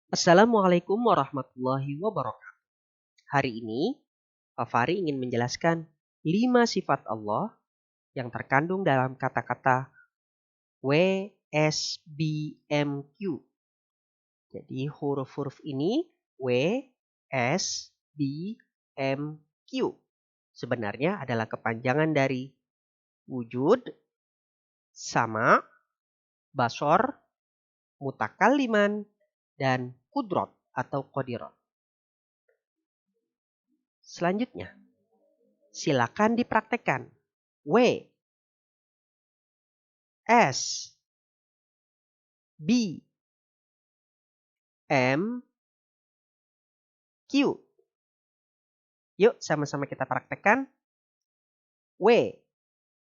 Assalamualaikum warahmatullahi wabarakatuh. Hari ini, Pak Fari ingin menjelaskan 5 sifat Allah yang terkandung dalam kata-kata WSBMQ. Jadi huruf-huruf ini WSBMQ sebenarnya adalah kepanjangan dari wujud, sama, basor, mutakaliman, dan kudrot atau kodirot. Selanjutnya, silakan dipraktekkan. W, S, B, M, Q. Yuk sama-sama kita praktekkan. W,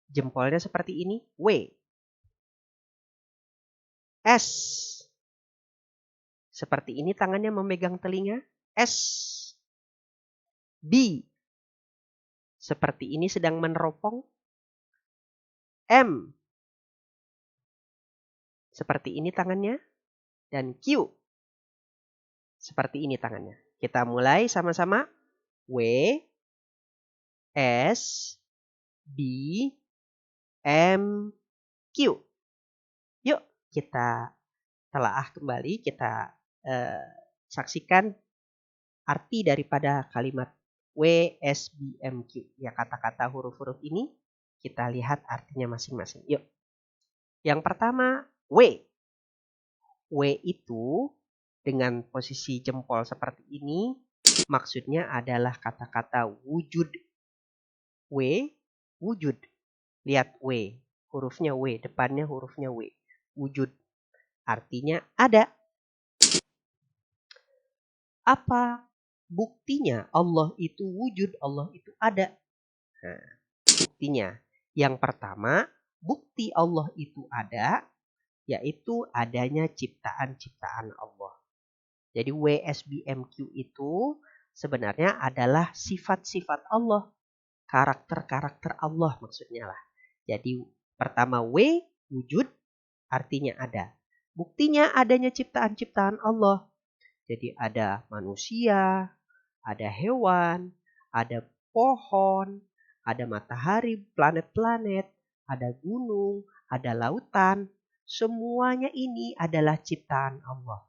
jempolnya seperti ini. W. S, seperti ini tangannya memegang telinga. S. B, seperti ini sedang meneropong. M, seperti ini tangannya. Dan Q, seperti ini tangannya. Kita mulai sama-sama. W, S, B, M, Q. Yuk kita telaah kembali, kita saksikan arti daripada kalimat WSBMQ. Ya, kata-kata huruf-huruf ini kita lihat artinya masing-masing. Yuk. Yang pertama, W. W itu dengan posisi jempol seperti ini maksudnya adalah kata-kata wujud. W, wujud. Lihat W, hurufnya W, depannya hurufnya W. Wujud. Artinya ada. Apa buktinya Allah itu wujud, Allah itu ada? Nah, buktinya. Yang pertama, bukti Allah itu ada, yaitu adanya ciptaan-ciptaan Allah. Jadi WSBMQ itu sebenarnya adalah sifat-sifat Allah. Karakter-karakter Allah maksudnya lah. Jadi pertama W, wujud, artinya ada. Buktinya adanya ciptaan-ciptaan Allah. Jadi ada manusia, ada hewan, ada pohon, ada matahari, planet-planet, ada gunung, ada lautan. Semuanya ini adalah ciptaan Allah.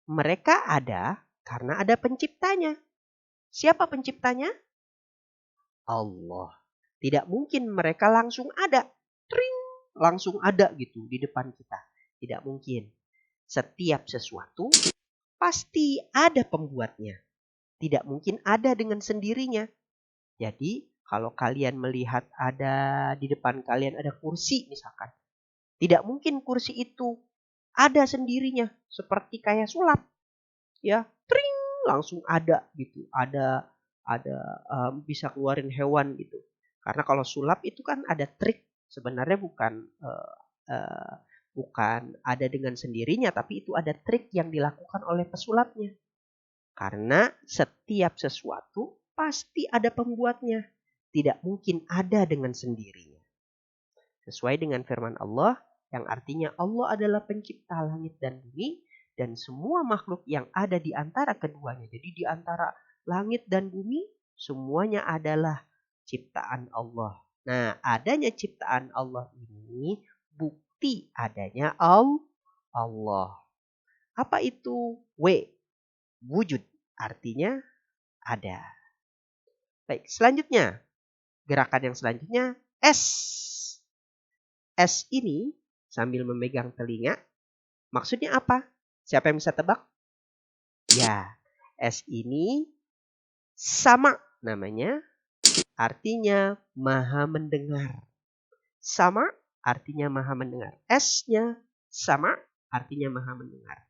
Mereka ada karena ada penciptanya. Siapa penciptanya? Allah. Tidak mungkin mereka langsung ada. Tring, langsung ada gitu di depan kita. Tidak mungkin. Setiap sesuatu pasti ada pembuatnya. Tidak mungkin ada dengan sendirinya. Jadi kalau kalian melihat ada di depan kalian ada kursi misalkan. Tidak mungkin kursi itu ada sendirinya. Seperti kayak sulap. Ya, tring, langsung ada gitu. Ada bisa keluarin hewan gitu. Karena kalau sulap itu kan ada trik. Sebenarnya bukan ada dengan sendirinya, tapi itu ada trik yang dilakukan oleh pesulapnya. Karena setiap sesuatu pasti ada pembuatnya. Tidak mungkin ada dengan sendirinya. Sesuai dengan firman Allah yang artinya Allah adalah pencipta langit dan bumi dan semua makhluk yang ada di antara keduanya. Jadi di antara langit dan bumi semuanya adalah ciptaan Allah. Nah, adanya ciptaan Allah ini bukti adanya Allah. Apa itu? W, wujud. Artinya ada. Baik, selanjutnya. Gerakan yang selanjutnya S. S ini sambil memegang telinga. Maksudnya apa? Siapa yang bisa tebak? Ya, S ini sama namanya. Artinya maha mendengar. Sama artinya maha mendengar. S-nya sama artinya maha mendengar.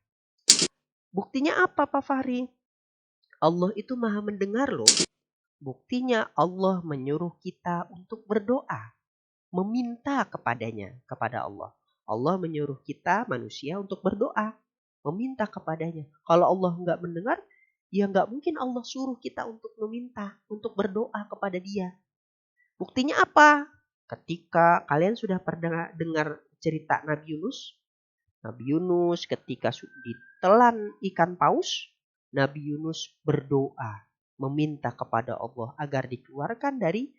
Buktinya apa Pak Fahri? Allah itu maha mendengar loh. Buktinya Allah menyuruh kita untuk berdoa. Meminta kepadanya, kepada Allah. Allah menyuruh kita manusia untuk berdoa. Meminta kepadanya. Kalau Allah nggak mendengar, ya nggak mungkin Allah suruh kita untuk meminta, untuk berdoa kepada dia. Buktinya apa? Ketika kalian sudah pernah dengar cerita Nabi Yunus, Nabi Yunus ketika ditelan ikan paus, Nabi Yunus berdoa meminta kepada Allah agar dikeluarkan dari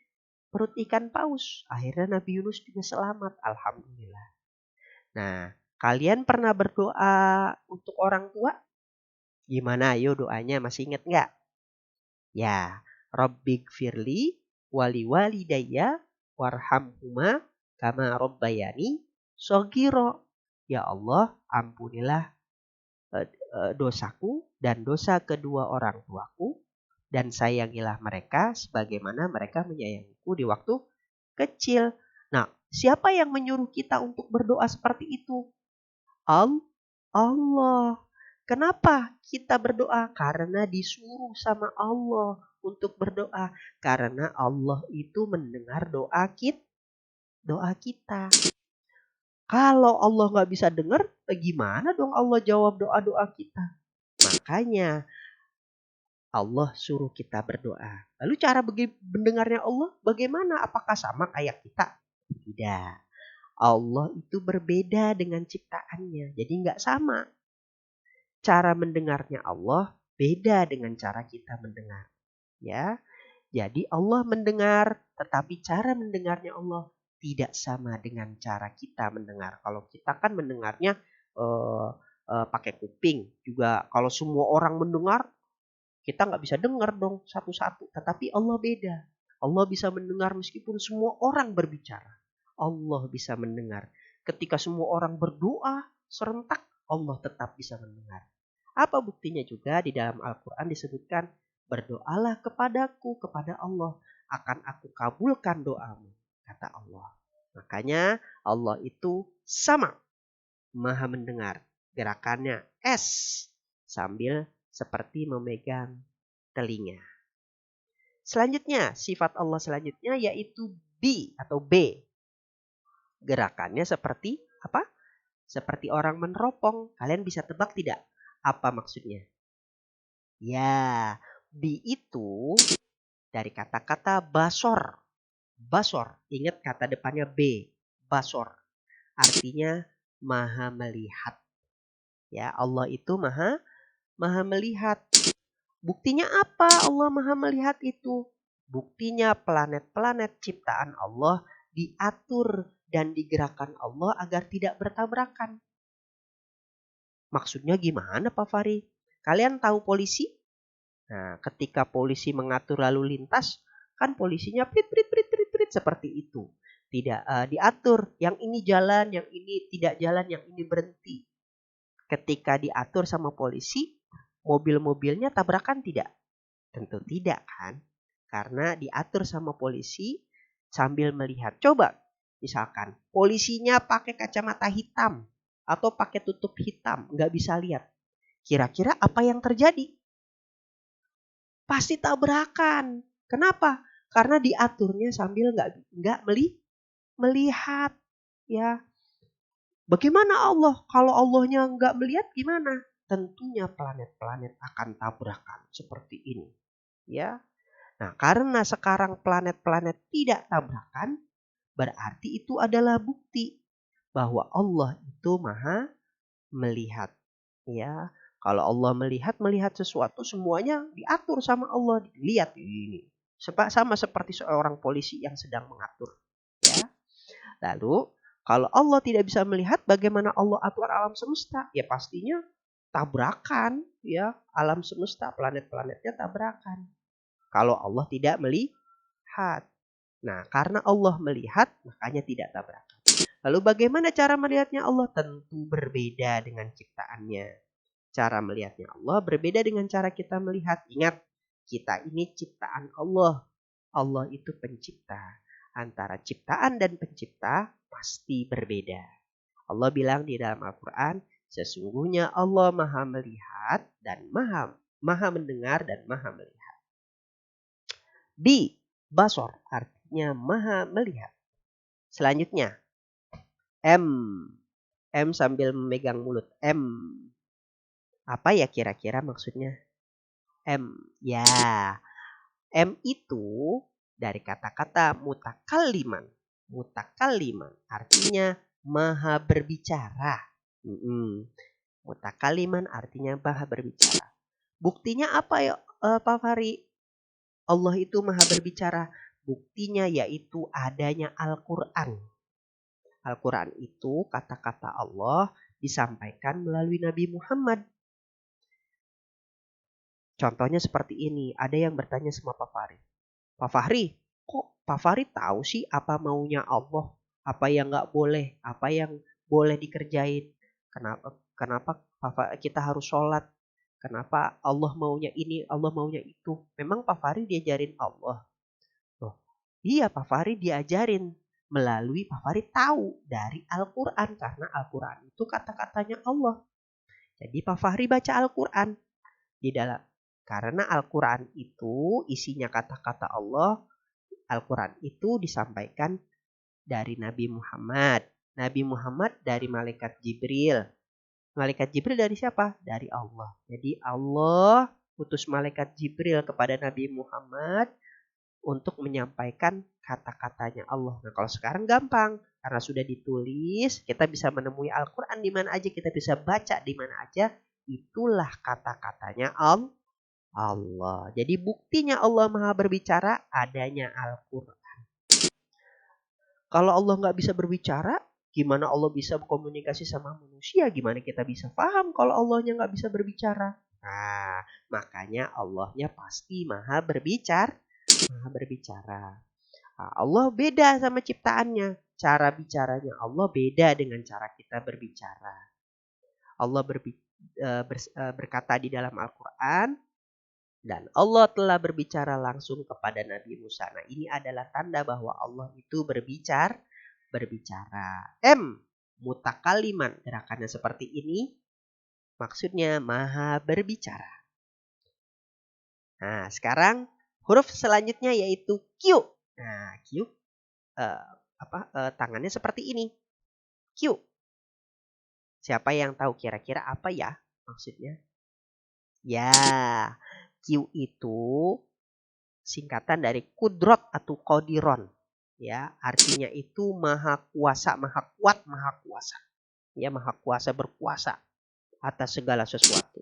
perut ikan paus. Akhirnya Nabi Yunus juga selamat. Alhamdulillah. Nah, kalian pernah berdoa untuk orang tua? Gimana? Ayo doanya, masih ingat nggak? Ya, Rabbighfirli wali walidayya warhamhuma kama rabbayani shaghira. Ya Allah, ampunilah dosaku dan dosa kedua orang tuaku, dan sayangilah mereka sebagaimana mereka menyayangiku di waktu kecil. Nah, siapa yang menyuruh kita untuk berdoa seperti itu? Allah. Kenapa kita berdoa? Karena disuruh sama Allah untuk berdoa. Karena Allah itu mendengar doa kita. Kalau Allah nggak bisa dengar, gimana dong Allah jawab doa-doa kita? Makanya Allah suruh kita berdoa. Lalu cara mendengarnya Allah bagaimana? Apakah sama kayak kita? Tidak. Allah itu berbeda dengan ciptaannya. Jadi nggak sama. Cara mendengarnya Allah beda dengan cara kita mendengar. Ya, jadi Allah mendengar, tetapi cara mendengarnya Allah tidak sama dengan cara kita mendengar. Kalau kita kan mendengarnya pakai kuping. Juga kalau semua orang mendengar, kita nggak bisa dengar dong satu-satu. Tetapi Allah beda. Allah bisa mendengar meskipun semua orang berbicara. Allah bisa mendengar. Ketika semua orang berdoa serentak, Allah tetap bisa mendengar. Apa buktinya juga di dalam Al-Quran disebutkan, berdoalah kepadaku, kepada Allah, akan aku kabulkan doamu, kata Allah. Makanya Allah itu sama, maha mendengar. Gerakannya S, sambil seperti memegang telinga. Selanjutnya, sifat Allah selanjutnya yaitu B atau B. Gerakannya seperti apa? Seperti orang meneropong. Kalian bisa tebak tidak? Apa maksudnya? Ya, B itu dari kata-kata basor. Basor, ingat kata depannya B, basor. Artinya maha melihat. Ya, Allah itu maha melihat. Buktinya apa Allah maha melihat itu? Buktinya planet-planet ciptaan Allah diatur dan digerakkan Allah agar tidak bertabrakan. Maksudnya gimana Pak Fari? Kalian tahu polisi? Nah, ketika polisi mengatur lalu lintas, kan polisinya prit prit prit prit prit seperti itu. Tidak diatur, yang ini jalan, yang ini tidak jalan, yang ini berhenti. Ketika diatur sama polisi, mobil-mobilnya tabrakan tidak? Tentu tidak kan? Karena diatur sama polisi sambil melihat. Coba misalkan polisinya pakai kacamata hitam atau pakai tutup hitam, nggak bisa lihat. Kira-kira apa yang terjadi? Pasti tabrakan. Kenapa? Karena diaturnya sambil nggak melihat. Ya, bagaimana Allah? Kalau Allahnya nggak melihat gimana? Tentunya planet-planet akan tabrakan seperti ini. Ya, nah karena sekarang planet-planet tidak tabrakan, berarti itu adalah bukti bahwa Allah itu maha melihat. Ya, kalau Allah melihat sesuatu semuanya diatur sama Allah. Lihat ini. Sama seperti seorang polisi yang sedang mengatur. Ya. Lalu kalau Allah tidak bisa melihat, bagaimana Allah atur alam semesta? Ya pastinya tabrakan, ya, alam semesta, planet-planetnya tabrakan. Kalau Allah tidak melihat. Nah, karena Allah melihat, makanya tidak tabrakan. Lalu bagaimana cara melihatnya Allah? Tentu berbeda dengan ciptaannya. Cara melihatnya Allah berbeda dengan cara kita melihat. Ingat, kita ini ciptaan Allah. Allah itu pencipta. Antara ciptaan dan pencipta pasti berbeda. Allah bilang di dalam Al-Quran, sesungguhnya Allah maha melihat dan maha mendengar dan maha melihat. B, basor, artinya maha melihat. Selanjutnya, M. M sambil memegang mulut. M. Apa ya kira-kira maksudnya? M. Ya, M itu dari kata-kata mutakalliman. Mutakalliman artinya maha berbicara. Mutakaliman artinya maha berbicara. Buktinya apa ya Pak Fahri? Allah itu maha berbicara. Buktinya yaitu adanya Al-Quran. Al-Quran itu kata-kata Allah disampaikan melalui Nabi Muhammad. Contohnya seperti ini. Ada yang bertanya sama Pak Fahri. Pak Fahri, kok Pak Fahri tahu sih apa maunya Allah? Apa yang nggak boleh? Apa yang boleh dikerjain? Kenapa kita harus sholat? Kenapa Allah maunya ini, Allah maunya itu? Memang Pak Fahri diajarin Allah. Loh, iya Pak Fahri diajarin. Melalui Pak Fahri tahu dari Al-Quran. Karena Al-Quran itu kata-katanya Allah. Jadi Pak Fahri baca Al-Quran. Di dalam karena Al-Quran itu isinya kata-kata Allah. Al-Quran itu disampaikan dari Nabi Muhammad. Nabi Muhammad dari Malaikat Jibril. Malaikat Jibril dari siapa? Dari Allah. Jadi Allah utus Malaikat Jibril kepada Nabi Muhammad untuk menyampaikan kata-katanya Allah. Nah kalau sekarang gampang. Karena sudah ditulis, kita bisa menemui Al-Quran di mana aja, kita bisa baca di mana aja. Itulah kata-katanya Allah. Jadi buktinya Allah maha berbicara adanya Al-Quran. Kalau Allah nggak bisa berbicara, gimana Allah bisa berkomunikasi sama manusia? Gimana kita bisa paham kalau Allahnya nggak bisa berbicara? Nah, makanya Allahnya pasti maha berbicara. Maha berbicara. Nah, Allah beda sama ciptaannya. Cara bicaranya Allah beda dengan cara kita berbicara. Allah berkata di dalam Al-Quran, dan Allah telah berbicara langsung kepada Nabi Musa. Nah, ini adalah tanda bahwa Allah itu berbicara. Mutakaliman. Gerakannya seperti ini. Maksudnya maha berbicara. Nah, sekarang huruf selanjutnya yaitu Q. Nah, Q tangannya seperti ini. Q. Siapa yang tahu kira-kira apa ya maksudnya? Ya, Q itu singkatan dari kudrot atau kodiron. Ya, artinya itu maha kuasa, maha kuat, maha kuasa. Ya, maha kuasa, berkuasa atas segala sesuatu.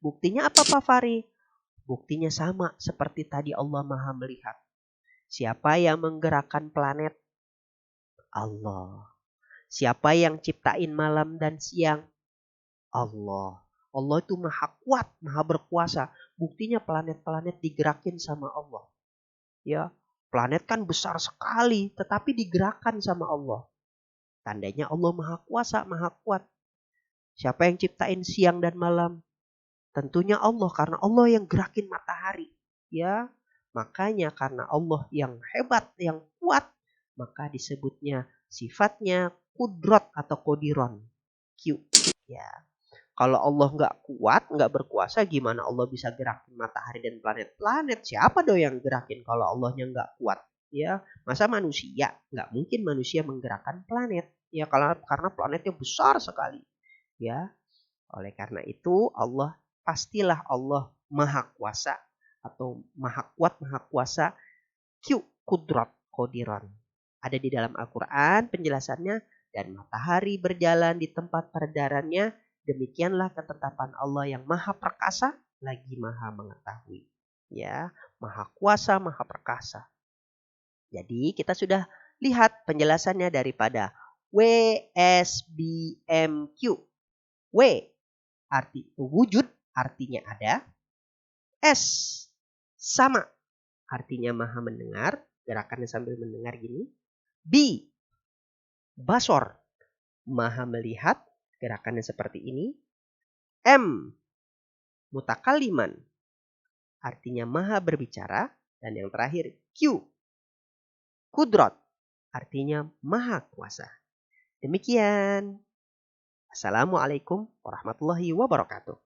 Buktinya apa Pak Fahri? Buktinya sama seperti tadi Allah maha melihat. Siapa yang menggerakkan planet? Allah. Siapa yang ciptain malam dan siang? Allah. Allah itu maha kuat, maha berkuasa. Buktinya planet-planet digerakin sama Allah. Ya, planet kan besar sekali, tetapi digerakkan sama Allah. Tandanya Allah maha kuasa, maha kuat. Siapa yang ciptain siang dan malam? Tentunya Allah, karena Allah yang gerakin matahari. Ya, makanya karena Allah yang hebat, yang kuat, maka disebutnya sifatnya kudrot atau kodiron. Q. Ya. Kalau Allah nggak kuat, nggak berkuasa, gimana Allah bisa gerakin matahari dan planet-planet? Siapa dong yang gerakin kalau Allahnya nggak kuat? Ya, masa manusia? Nggak mungkin manusia menggerakkan planet. Ya, karena planetnya besar sekali. Ya, oleh karena itu pastilah Allah maha kuasa atau maha kuat, maha kuasa. Q, kudrat, kodiran. Ada di dalam Al-Quran penjelasannya. Dan matahari berjalan di tempat peredarannya. Demikianlah ketetapan Allah yang maha perkasa lagi maha mengetahui. Ya, maha kuasa, maha perkasa. Jadi kita sudah lihat penjelasannya daripada WSBMQ. W arti wujud, artinya ada. S sama, artinya maha mendengar. Gerakannya sambil mendengar gini. B basor, maha melihat. Gerakannya seperti ini. M mutakaliman, artinya maha berbicara. Dan yang terakhir Q kudrot, artinya maha kuasa. Demikian. Assalamualaikum warahmatullahi wabarakatuh.